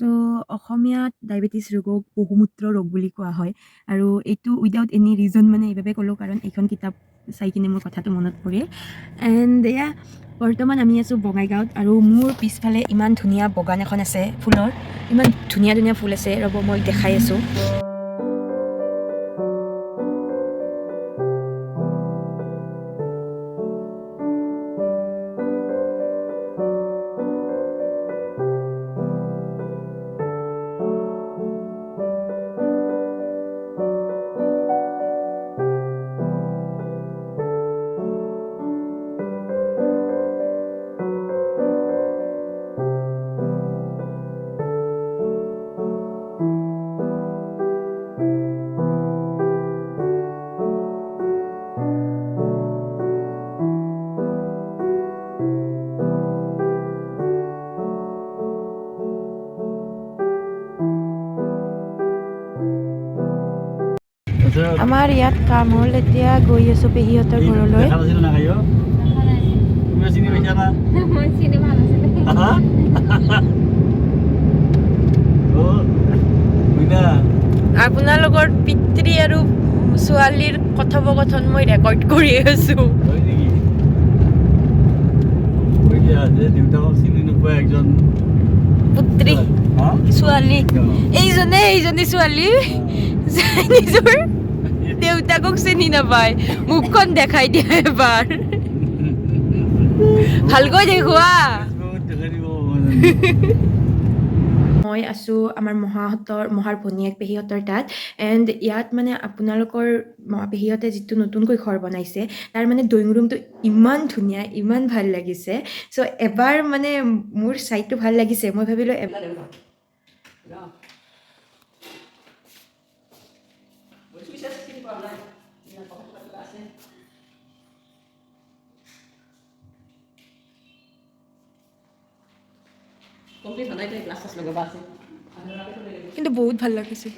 চ' অসমীয়াত ডায়েবেটিছ ৰোগক বহুমূত্ৰ ৰোগ বুলি কোৱা হয় আৰু এইটো উইদাউট এনি ৰিজন মানে এইভাৱে ক'লোঁ কাৰণ এইখন কিতাপ চাই কিনে মোৰ কথাটো মনত পৰিল এণ্ড এয়া বৰ্তমান আমি আছোঁ বঙাইগাঁৱত আৰু মোৰ পিছফালে ইমান ধুনীয়া বাগান এখন আছে ফুলৰ ইমান ধুনীয়া ধুনীয়া ফুল আছে ৰ'ব মই দেখাই আছোঁ আমাৰ ইয়াত কাম হ'ল এতিয়া গৈ আছোঁ পেহীহঁতৰ ঘৰলৈ আপোনালোকৰ পিতৃ আৰু ছোৱালীৰ কথোপকথন মই ৰেকৰ্ড কৰি আছোঁ পুত্ৰী ছোৱালী এইজনী ছোৱালী নিজৰ দেউতাকক চিনি নাপায় মুখখন দেখাই দিয়া এবাৰ ভালকৈ দেখুওৱা মই আছোঁ আমাৰ মহাৰ ভনীয়েক পেহীহঁতৰ তাত এণ্ড ইয়াত মানে আপোনালোকৰ পেহীহঁতে যিটো নতুনকৈ ঘৰ বনাইছে তাৰ মানে ড্ৰয়িং ৰুমটো ইমান ধুনীয়া ইমান ভাল লাগিছে চ' এবাৰ মানে মোৰ চাইটো ভাল লাগিছে মই ভাবিলোঁ এবাৰ কিন্তু বহুত ভাল লাগিছে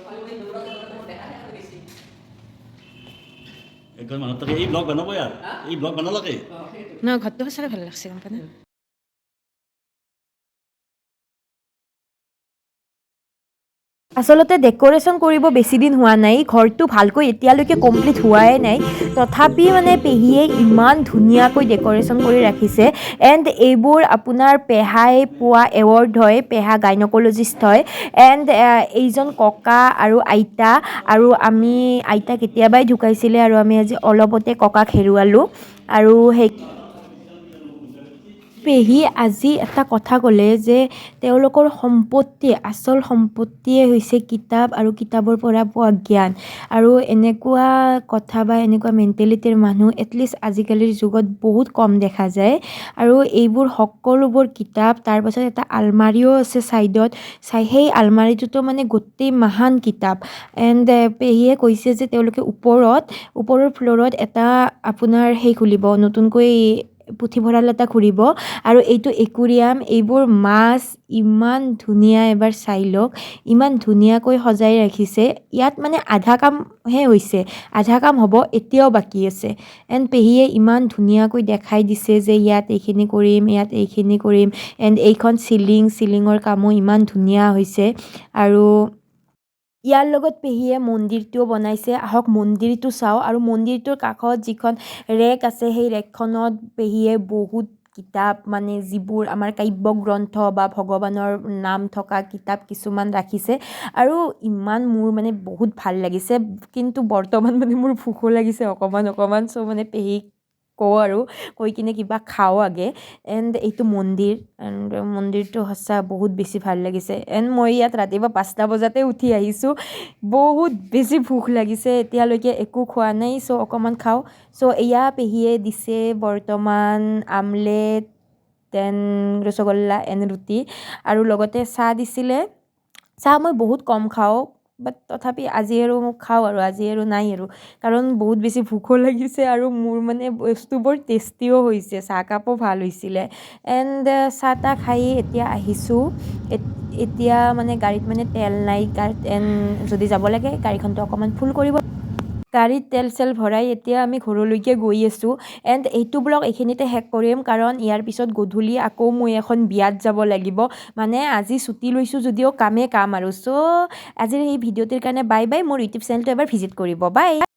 ন ঘৰটো সঁচাকৈ ভাল লাগিছে গম পানে আচলতে ডেক'ৰেশ্যন কৰিব বেছি দিন হোৱা নাই ঘৰটো ভালকৈ এতিয়ালৈকে কমপ্লিট হোৱাই নাই তথাপি মানে পেহীয়ে ইমান ধুনীয়াকৈ ডেক'ৰেশ্যন কৰি ৰাখিছে এণ্ড এইবোৰ আপোনাৰ পেহাই পোৱা এৱাৰ্ড হয় পেহা গাইনকলজিষ্ট হয় এণ্ড এইজন ককা আৰু আইতা আৰু আমি আইতা কেতিয়াবাই ঢুকাইছিলে আৰু আমি আজি অলপতে ককাক হেৰুৱালোঁ আৰু সেই পেহী আজি এটা কথা ক'লে যে তেওঁলোকৰ সম্পত্তি আচল সম্পত্তিয়ে হৈছে কিতাপ আৰু কিতাপৰ পৰা পোৱা জ্ঞান আৰু এনেকুৱা কথা বা এনেকুৱা মেণ্টেলিটিৰ মানুহ এটলিষ্ট আজিকালিৰ যুগত বহুত কম দেখা যায় আৰু এইবোৰ সকলোবোৰ কিতাপ তাৰপাছত এটা আলমাৰিও আছে ছাইডত সেই আলমাৰিটোতো মানে গোটেই মহান কিতাপ এণ্ড পেহীয়ে কৈছে যে তেওঁলোকে ওপৰৰ ফ্ল'ৰত এটা আপোনাৰ খুলিব নতুনকৈ পুথিভঁৰাল এটা খুলিব আৰু এইটো একুৰিয়াম এইবোৰ মাছ ইমান ধুনীয়া এবাৰ চাই লওক ইমান ধুনীয়াকৈ সজাই ৰাখিছে ইয়াত মানে আধা কামহে হৈছে আধা কাম হ'ব এতিয়াও বাকী আছে এণ্ড পেহীয়ে ইমান ধুনীয়াকৈ দেখাই দিছে যে ইয়াত এইখিনি কৰিম এণ্ড এইখন চিলিঙৰ কামো ইমান ধুনীয়া হৈছে আৰু ইয়াৰ লগত পেহীয়ে মন্দিৰটোও বনাইছে আহক মন্দিৰটো চাওঁ আৰু মন্দিৰটোৰ কাষত যিখন ৰেক আছে সেই ৰেকখনত পেহীয়ে বহুত কিতাপ মানে যিবোৰ আমাৰ কাব্য গ্ৰন্থ বা ভগৱানৰ নাম থকা কিতাপ কিছুমান ৰাখিছে আৰু ইমান মোৰ মানে বহুত ভাল লাগিছে কিন্তু বৰ্তমান মানে মোৰ ভোকো লাগিছে অকণমান চ' মানে পেহীক কওঁ আৰু কৈ কিনে কিবা খাওঁ আগে এণ্ড এইটো মন্দিৰ এণ্ড মন্দিৰটো সঁচা বহুত বেছি ভাল লাগিছে এণ্ড মই ইয়াত ৰাতিপুৱা 5টা বজাতে উঠি আহিছোঁ বহুত বেছি ভোক লাগিছে এতিয়ালৈকে একো খোৱা নাই চ' অকণমান খাওঁ চ' এয়া পেহীয়ে দিছে বৰ্তমান আমলেট দেন ৰসগোল্লা এণ্ড ৰুটি আৰু লগতে চাহ দিছিলে চাহ মই বহুত কম খাওঁ বাট তথাপি আজি আৰু খাওঁ আৰু আজি আৰু নাই আৰু কাৰণ বহুত বেছি ভোকো লাগিছে আৰু মোৰ মানে বস্তুবোৰ টেষ্টিও হৈছে চাহকাপো ভাল হৈছিলে এণ্ড চাহ তাহ খাই এতিয়া আহিছোঁ এতিয়া মানে গাড়ীত মানে তেল নাই এণ্ড যদি যাব লাগে গাড়ীখনটো অকণমান ফুল কৰিব গাড়ীত তেল চেল ভৰাই এতিয়া আমি ঘৰলৈকে গৈ আছোঁ এণ্ড এইটো ব্লগ এইখিনিতে শেষ কৰিম কাৰণ ইয়াৰ পিছত গধূলি আকৌ মই এখন বিয়াত যাব লাগিব মানে আজি ছুটি লৈছোঁ যদিও কামেই কাম আৰু চ' আজিৰ এই ভিডিঅ'টিৰ কাৰণে বাই বাই মোৰ ইউটিউব চেনেলটো এবাৰ ভিজিট কৰিব বাই